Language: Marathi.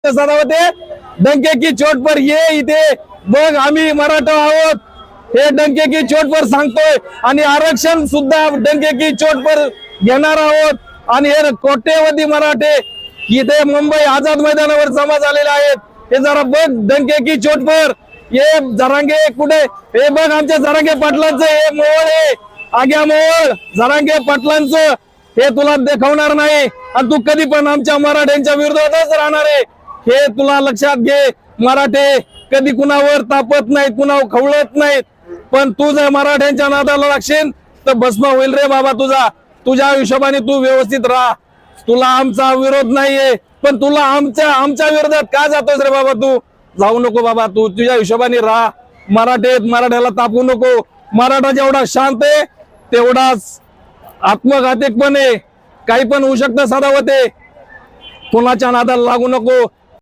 सदावते डंके की चोट पर ये इथे बघ आम्ही मराठा आहोत हे डंके की चोट पर सांगतोय आणि आरक्षण सुद्धा डंके की चोट पर घेणार आहोत आणि हे कोट्यवधी मराठे इथे मुंबई आझाद मैदानावर जमा झालेले आहेत हे जरा बघ डंके की चोट पर ये जरांगे कुठे हे बघ आमच्या जरांगे पाटलांचं हे मोहोळ आहे आग्या मोहोळ जरांगे पाटलांचं हे तुला दाखवणार नाही आणि तू कधी पण आमच्या मराठ्यांच्या विरोधातच राहणार आहे हे तुला लक्षात घे मराठे कधी कुणावर तापत नाहीत कुणावर खवळत नाहीत पण तू जर मराठ्यांच्या नादाला लागशील तर भस्म होईल रे बाबा तुझ्या हिशोबाने तू व्यवस्थित राहा तुला आमचा विरोध नाहीये पण तुला आमच्या विरोधात का जातोस रे बाबा तू जाऊ नको बाबा तू तुझ्या हिशोबाने राहा मराठ्याला तापू नको मराठा जेवढा शांत आहे तेवढाच आत्मघातक पण आहे काही पण होऊ शकतं सदावते कोणाच्या नादाला लागू नको